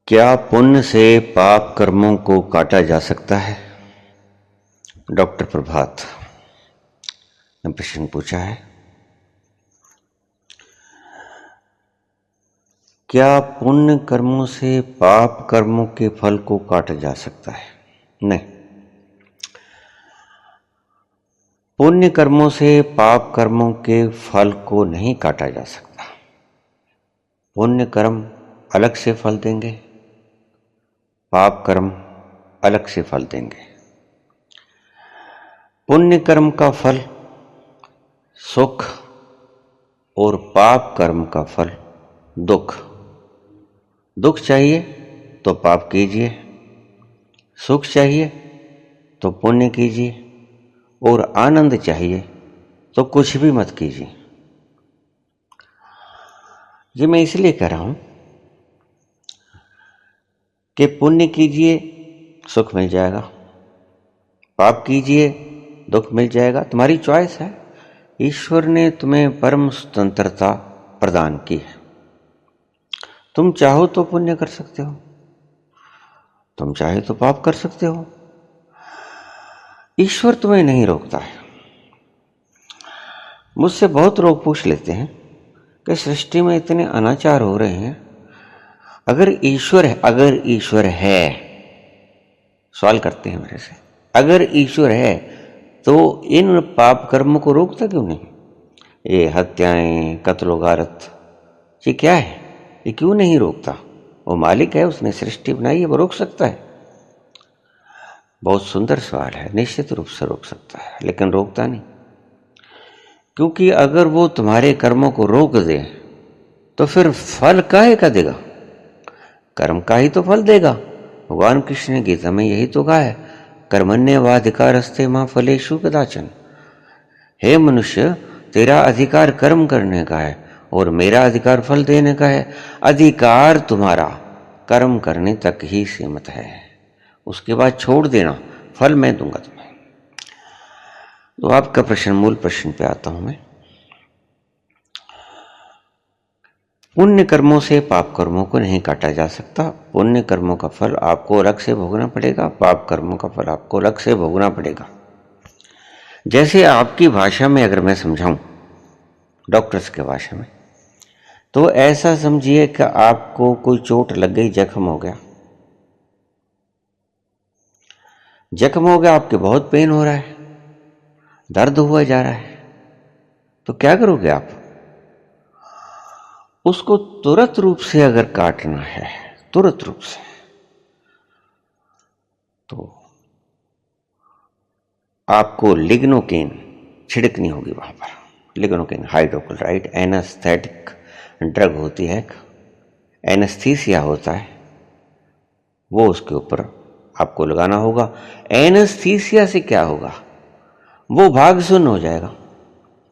क्या पुण्य से पाप कर्मों को काटा जा सकता है? डॉक्टर प्रभात ने प्रश्न पूछा है। क्या पुण्य कर्मों से पाप कर्मों के फल को काटा जा सकता है? नहीं, पुण्य कर्मों से पाप कर्मों के फल को नहीं काटा जा सकता। पुण्य कर्म अलग से फल देंगे, पाप कर्म अलग से फल देंगे। पुण्य कर्म का फल सुख और पाप कर्म का फल दुख। दुख चाहिए तो पाप कीजिए, सुख चाहिए तो पुण्य कीजिए, और आनंद चाहिए तो कुछ भी मत कीजिए। ये मैं इसलिए कह रहा हूं कि पुण्य कीजिए सुख मिल जाएगा, पाप कीजिए दुख मिल जाएगा। तुम्हारी चॉइस है। ईश्वर ने तुम्हें परम स्वतंत्रता प्रदान की है। तुम चाहो तो पुण्य कर सकते हो, तुम चाहे तो पाप कर सकते हो। ईश्वर तुम्हें नहीं रोकता है। मुझसे बहुत लोग पूछ लेते हैं कि सृष्टि में इतने अनाचार हो रहे हैं, अगर ईश्वर है, सवाल करते हैं मेरे से, अगर ईश्वर है तो इन पाप कर्मों को रोकता क्यों नहीं? ये हत्याएं, कत्ल गारत, ये क्या है? ये क्यों नहीं रोकता? वो मालिक है, उसने सृष्टि बनाई है, वो रोक सकता है। बहुत सुंदर सवाल है। निश्चित रूप से रोक सकता है, लेकिन रोकता नहीं। क्योंकि अगर वो तुम्हारे कर्मों को रोक दे तो फिर फल काहे का देगा? कर्म का ही तो फल देगा। भगवान कृष्ण ने गीता में यही तो कहा है, कर्मण्येवाधिकारस्ते मा फलेषु कदाचन। हे मनुष्य, तेरा अधिकार कर्म करने का है और मेरा अधिकार फल देने का है। अधिकार तुम्हारा कर्म करने तक ही सीमित है, उसके बाद छोड़ देना, फल मैं दूंगा तुम्हें। तो आपका प्रश्न, मूल प्रश्न पे आता हूं मैं। पुण्य कर्मों से पाप कर्मों को नहीं काटा जा सकता। पुण्य कर्मों का फल आपको अलग से भोगना पड़ेगा, पाप कर्मों का फल आपको अलग से भोगना पड़ेगा। जैसे आपकी भाषा में अगर मैं समझाऊं, डॉक्टर्स की भाषा में, तो ऐसा समझिए कि आपको कोई चोट लग गई, जख्म हो गया। जख्म हो गया, आपके बहुत पेन हो रहा है, दर्द हुआ जा रहा है, तो क्या करोगे आप? उसको तुरंत रूप से अगर काटना है, तुरंत रूप से, तो आपको लिग्नोकेन छिड़कनी होगी वहां पर। लिग्नोकेन हाइड्रोक्लोराइड एनेस्थेटिक ड्रग होती है, एनेस्थीसिया होता है, वो उसके ऊपर आपको लगाना होगा। एनेस्थीसिया से क्या होगा? वो भाग सुन्न हो जाएगा।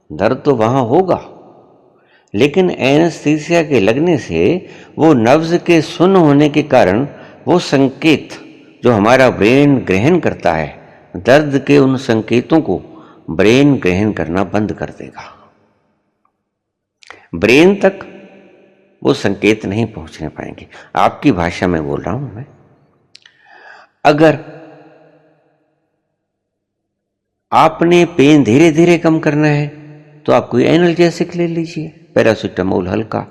दर्द तो वहां होगा, लेकिन एनेस्थीसिया के लगने से वो नब्ज के सुन्न होने के कारण वो संकेत जो हमारा ब्रेन ग्रहण करता है, दर्द के उन संकेतों को ब्रेन ग्रहण करना बंद कर देगा। ब्रेन तक वो संकेत नहीं पहुंचने पाएंगे। आपकी भाषा में बोल रहा हूं मैं। अगर आपने पेन धीरे धीरे कम करना है तो आप कोई एनाल्जेसिक ले लीजिए, पैरासिटामोल हल्का,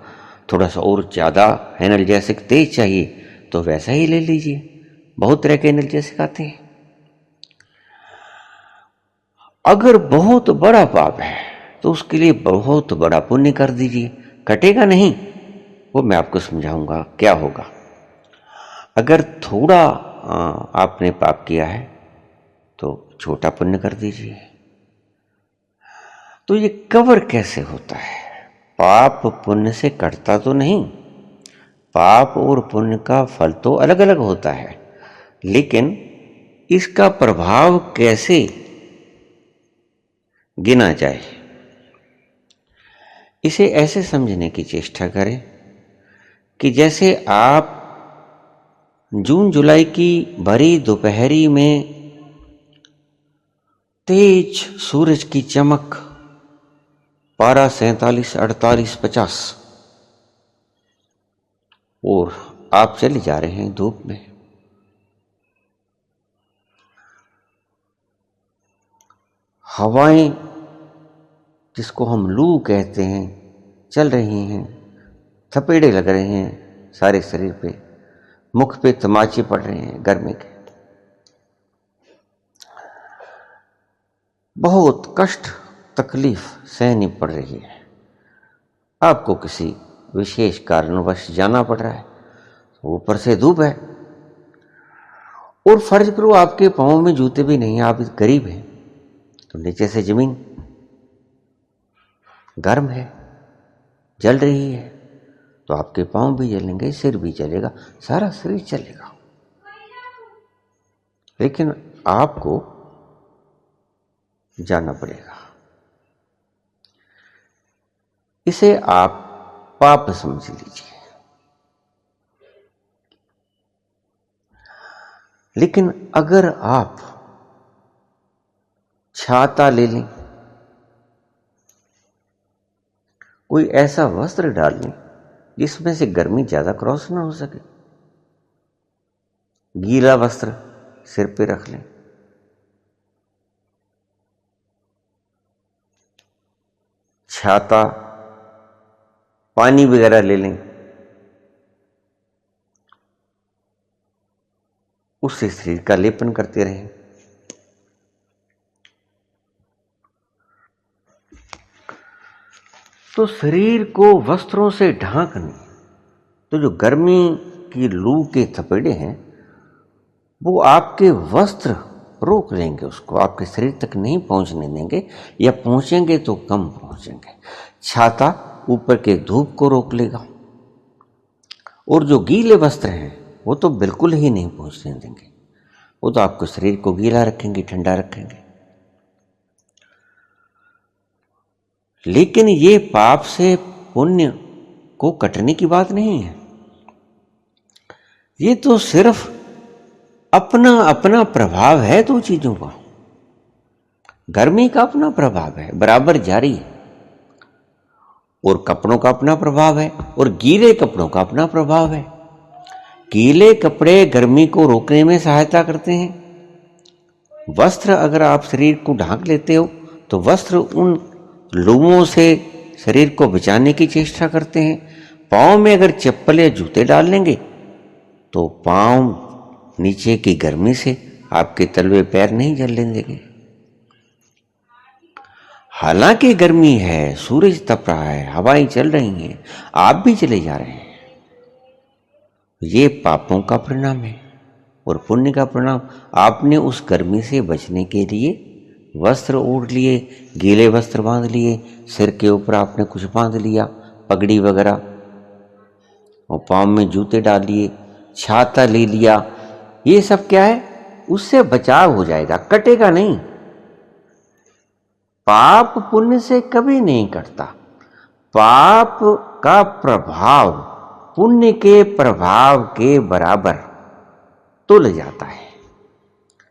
थोड़ा सा और ज्यादा एनाल्जेसिक तेज चाहिए तो वैसा ही ले लीजिए। बहुत तरह के एनाल्जेसिक आते हैं। अगर बहुत बड़ा पाप है तो उसके लिए बहुत बड़ा पुण्य कर दीजिए, कटेगा नहीं। वो मैं आपको समझाऊंगा क्या होगा। अगर थोड़ा आपने पाप किया है तो छोटा पुण्य कर दीजिए। तो ये कवर कैसे होता है? पाप पुण्य से कटता तो नहीं। पाप और पुण्य का फल तो अलग अलग होता है, लेकिन इसका प्रभाव कैसे गिना जाए, इसे ऐसे समझने की चेष्टा करें कि जैसे आप जून जुलाई की भरी दोपहरी में तेज सूरज की चमक, पारा 47, 48, 50, और आप चले जा रहे हैं धूप में, हवाएं जिसको हम लू कहते हैं चल रही हैं, थपेड़े लग रहे हैं सारे शरीर पे, मुख पे तमाचे पड़ रहे हैं गर्मी के, बहुत कष्ट तकलीफ सहनी पड़ रही है। आपको किसी विशेष कारणवश जाना पड़ रहा है, ऊपर से धूप है, और फर्ज करो आपके पांव में जूते भी नहीं, आप गरीब हैं, तो नीचे से जमीन गर्म है, जल रही है, तो आपके पांव भी जलेंगे, सिर भी जलेगा, सारा शरीर चलेगा। लेकिन आपको जाना पड़ेगा। इसे आप पाप समझ लीजिए। लेकिन अगर आप छाता ले लें, कोई ऐसा वस्त्र डाल लें जिसमें से गर्मी ज्यादा क्रॉस ना हो सके, गीला वस्त्र सिर पे रख लें, छाता, पानी वगैरह ले लें, उससे शरीर का लेपन करते रहें। तो शरीर को वस्त्रों से ढांकने, तो जो गर्मी की लू के थपेड़े हैं वो आपके वस्त्र रोक लेंगे, उसको आपके शरीर तक नहीं पहुंचने देंगे, या पहुंचेंगे तो कम पहुंचेंगे। छाता ऊपर के धूप को रोक लेगा, और जो गीले वस्त्र हैं वो तो बिल्कुल ही नहीं पहुंचने देंगे, वो तो आपके शरीर को गीला रखेंगे, ठंडा रखेंगे। लेकिन ये पाप से पुण्य को कटने की बात नहीं है, ये तो सिर्फ अपना अपना प्रभाव है दो चीजों का। गर्मी का अपना प्रभाव है, बराबर जारी है, और कपड़ों का अपना प्रभाव है, और गीले कपड़ों का अपना प्रभाव है। गीले कपड़े गर्मी को रोकने में सहायता करते हैं। वस्त्र अगर आप शरीर को ढांक लेते हो तो वस्त्र उन लूओं से शरीर को बचाने की चेष्टा करते हैं। पाँव में अगर चप्पल या जूते डाल लेंगे तो पाँव नीचे की गर्मी से आपके तलवे पैर नहीं जलने देंगे। हालांकि गर्मी है, सूरज तप रहा है, हवाएं चल रही हैं, आप भी चले जा रहे हैं, ये पापों का परिणाम है। और पुण्य का परिणाम, आपने उस गर्मी से बचने के लिए वस्त्र ओढ़ लिए, गीले वस्त्र बांध लिए, सिर के ऊपर आपने कुछ बांध लिया, पगड़ी वगैरह, और पाँव में जूते डाल लिए, छाता ले लिया। ये सब क्या है? उससे बचाव हो जाएगा, कटेगा नहीं। पाप पुण्य से कभी नहीं कटता। पाप का प्रभाव पुण्य के प्रभाव के बराबर तुल जाता है।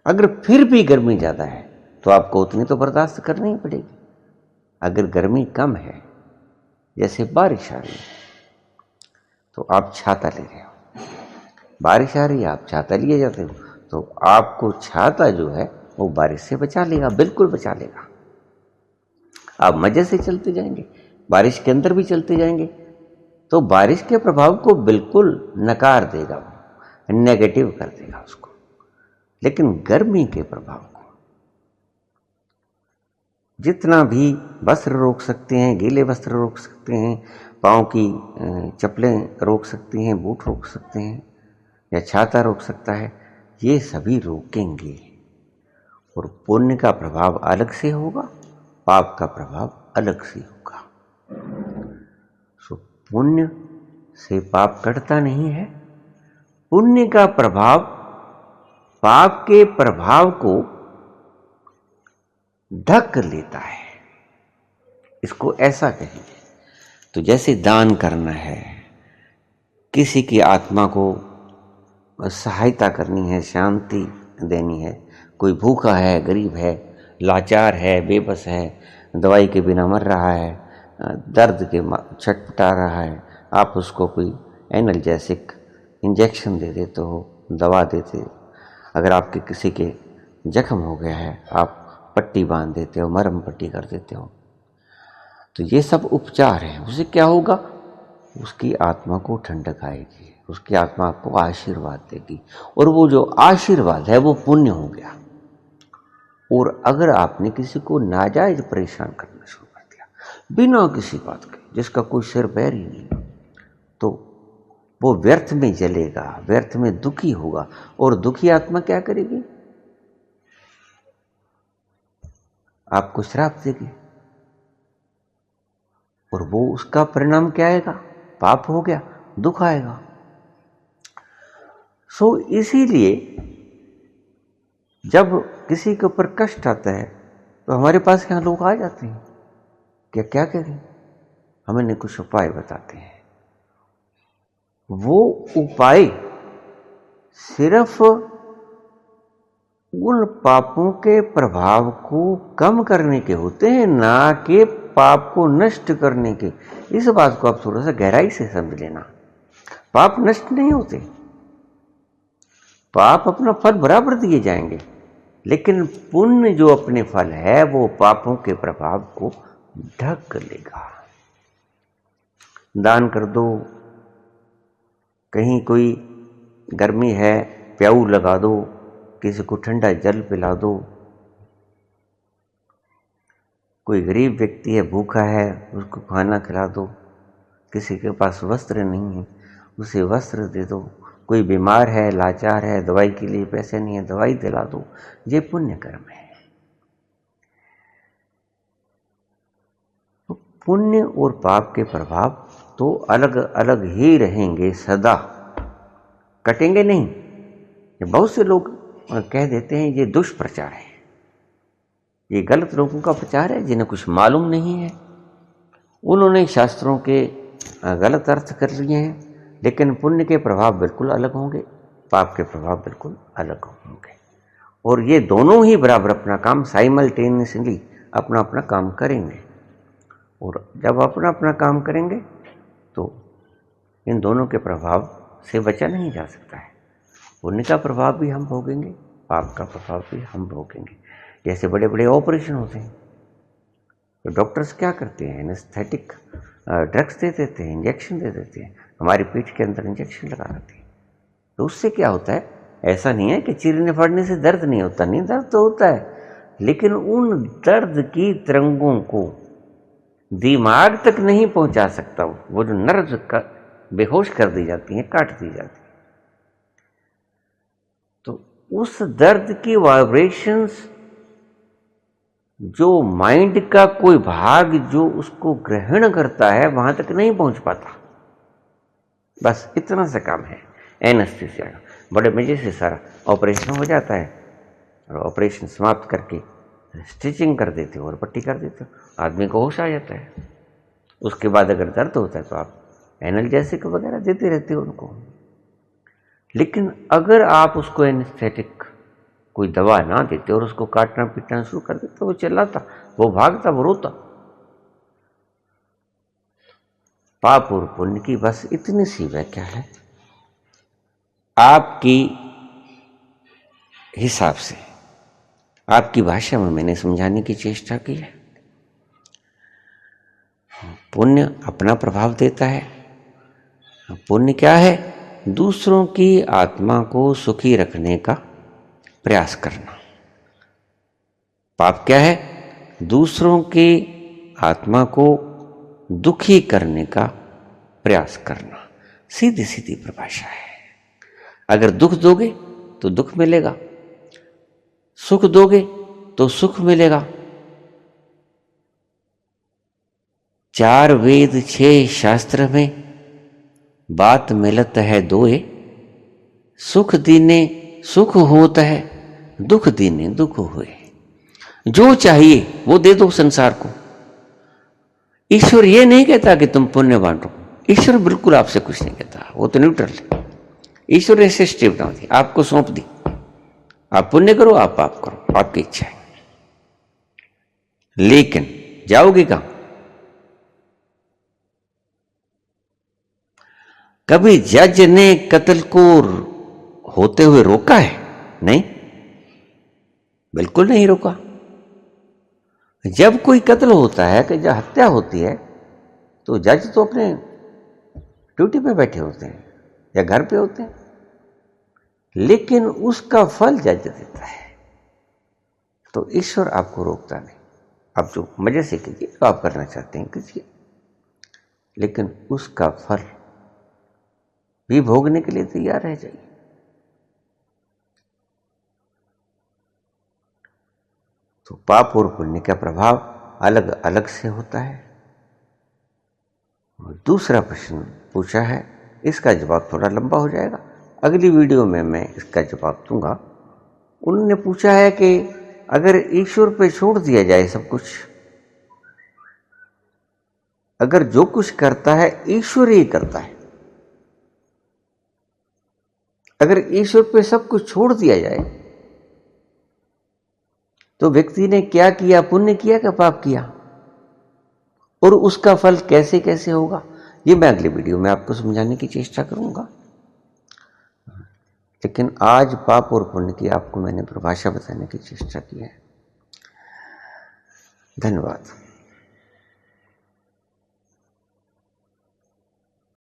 अगर फिर भी गर्मी ज्यादा है तो आपको उतनी तो बर्दाश्त करनी ही पड़ेगी। अगर गर्मी कम है, जैसे बारिश आ रही है, तो आप छाता ले रहे हो, बारिश आ रही है, आप छाता लिए जाते हो, तो आपको छाता जो है वो बारिश से बचा लेगा, बिल्कुल बचा लेगा। आप मजे से चलते जाएंगे, बारिश के अंदर भी चलते जाएंगे, तो बारिश के प्रभाव को बिल्कुल नकार देगा, नेगेटिव कर देगा उसको। लेकिन गर्मी के प्रभाव को जितना भी वस्त्र रोक सकते हैं, गीले वस्त्र रोक सकते हैं, पाँव की चप्पलें रोक सकती हैं, बूट रोक सकते हैं, या छाता रोक सकता है, ये सभी रोकेंगे। और पुण्य का प्रभाव अलग से होगा, पाप का प्रभाव अलग से होगा। सो पुण्य से पाप कटता नहीं है। पुण्य का प्रभाव पाप के प्रभाव को ढक लेता है, इसको ऐसा कहेंगे। तो जैसे दान करना है, किसी की आत्मा को सहायता करनी है, शांति देनी है, कोई भूखा है, गरीब है, लाचार है, बेबस है, दवाई के बिना मर रहा है, दर्द के छटपटा रहा है, आप उसको कोई एनाल्जेसिक इंजेक्शन दे देते हो, दवा देते हो। अगर आपके किसी के जख्म हो गया है, आप पट्टी बांध देते हो, मरहम पट्टी कर देते हो। तो ये सब उपचार हैं। उससे क्या होगा? उसकी आत्मा को ठंडक आएगी, उसकी आत्मा आपको आशीर्वाद देगी, और वो जो आशीर्वाद है वो पुण्य हो गया। और अगर आपने किसी को नाजायज परेशान करना शुरू कर दिया बिना किसी बात के, जिसका कोई सिर पैर ही नहीं, तो वो व्यर्थ में जलेगा, व्यर्थ में दुखी होगा। और दुखी आत्मा क्या करेगी? आपको श्राप देगी, और वो उसका परिणाम क्या आएगा? पाप हो गया, दुख आएगा। सो इसीलिए जब किसी के ऊपर कष्ट आता है तो हमारे पास यहाँ लोग आ जाते हैं, क्या क्या करें, हमें कुछ उपाय बताते हैं। वो उपाय सिर्फ उन पापों के प्रभाव को कम करने के होते हैं, ना कि पाप को नष्ट करने के। इस बात को आप थोड़ा सा गहराई से समझ लेना। पाप नष्ट नहीं होते, पाप अपना फल बराबर दिए जाएंगे, लेकिन पुण्य जो अपने फल है वो पापों के प्रभाव को ढक लेगा। दान कर दो, कहीं कोई गर्मी है प्याऊ लगा दो, किसी को ठंडा जल पिला दो, कोई गरीब व्यक्ति है भूखा है उसको खाना खिला दो, किसी के पास वस्त्र नहीं है उसे वस्त्र दे दो, कोई बीमार है लाचार है दवाई के लिए पैसे नहीं है दवाई दिला दो। ये पुण्य कर्म है। तो पुण्य और पाप के प्रभाव तो अलग अलग ही रहेंगे, सदा कटेंगे नहीं। बहुत से लोग कह देते हैं ये दुष्प्रचार है, ये गलत लोगों का प्रचार है जिन्हें कुछ मालूम नहीं है। उन्होंने शास्त्रों के गलत अर्थ कर लिए हैं, लेकिन पुण्य के प्रभाव बिल्कुल अलग होंगे, पाप के प्रभाव बिल्कुल अलग होंगे। और ये दोनों ही बराबर अपना काम साइमल्टेनियसली अपना अपना काम करेंगे। और जब अपना अपना काम करेंगे तो इन दोनों के प्रभाव से बचा नहीं जा सकता है। पुण्य का प्रभाव भी हम भोगेंगे, पाप का प्रभाव भी हम भोगेंगे। जैसे बड़े बड़े ऑपरेशन होते हैं तो डॉक्टर्स क्या करते हैं? एनेस्थेटिक ड्रग्स दे देते हैं, इंजेक्शन दे देते हैं, हमारी पीठ के अंदर इंजेक्शन लगा देते हैं। तो उससे क्या होता है? ऐसा नहीं है कि चीरने फाड़ने से दर्द नहीं होता, नहीं दर्द तो होता है, लेकिन उन दर्द की तरंगों को दिमाग तक नहीं पहुंचा सकता। वो जो नर्व का बेहोश कर दी जाती है, काट दी जाती है, तो उस दर्द की वाइब्रेशंस जो माइंड का कोई भाग जो उसको ग्रहण करता है वहां तक नहीं पहुंच पाता। बस इतना सा काम है एनेस्थीसिया का। बड़े मजे से सारा ऑपरेशन हो जाता है, और ऑपरेशन समाप्त करके स्टिचिंग कर देते हो और पट्टी कर देते हो, आदमी को होश आ जाता है। उसके बाद अगर दर्द होता है तो आप एनाल्जेसिक वगैरह देते रहते हो उनको। लेकिन अगर आप उसको एनेस्थेटिक कोई दवा ना देते और उसको काटना पीटना शुरू कर देते तो वो चिल्लाता, वो भागता, वो रोता। पाप और पुण्य की बस इतनी सी व्याख्या है आपकी हिसाब से, आपकी भाषा में मैंने समझाने की चेष्टा की है। पुण्य अपना प्रभाव देता है। पुण्य क्या है? दूसरों की आत्मा को सुखी रखने का प्रयास करना। पाप क्या है? दूसरों की आत्मा को दुखी करने का प्रयास करना। सीधी सीधी परिभाषा है। अगर दुख दोगे तो दुख मिलेगा, सुख दोगे तो सुख मिलेगा। 4 वेद 6 शास्त्र में बात मिलत है दोए, सुख दीने सुख होता है, दुख दीने दुख हुए। जो चाहिए वो दे दो संसार को। ईश्वर ये नहीं कहता कि तुम पुण्य बांटो, ईश्वर बिल्कुल आपसे कुछ नहीं कहता, वो तो न्यूट्रल है। ईश्वर ने सृष्टि बना दी, आपको सौंप दी, आप पुण्य करो आप पाप करो, आपकी इच्छा है। लेकिन जाओगे कहां? कभी जज ने कत्ल को होते हुए रोका है? नहीं, बिल्कुल नहीं रोका। जब कोई कत्ल होता है कि जब हत्या होती है तो जज तो अपने ड्यूटी पे बैठे होते हैं या घर पे होते हैं, लेकिन उसका फल जज देता है। तो ईश्वर आपको रोकता नहीं। आप जो मजे से कीजिए, जो आप करना चाहते हैं कीजिए, लेकिन उसका फल भी भोगने के लिए तैयार रह जाइए। तो पाप और पुण्य का प्रभाव अलग अलग से होता है। और दूसरा प्रश्न पूछा है, इसका जवाब थोड़ा लंबा हो जाएगा, अगली वीडियो में मैं इसका जवाब दूंगा। उन्होंने पूछा है कि अगर ईश्वर पे छोड़ दिया जाए सब कुछ, अगर जो कुछ करता है ईश्वर ही करता है, अगर ईश्वर पे सब कुछ छोड़ दिया जाए तो व्यक्ति ने क्या किया, पुण्य किया कि पाप किया, और उसका फल कैसे कैसे होगा, ये मैं अगली वीडियो में आपको समझाने की चेष्टा करूंगा। लेकिन आज पाप और पुण्य की आपको मैंने परिभाषा बताने की चेष्टा की है। धन्यवाद।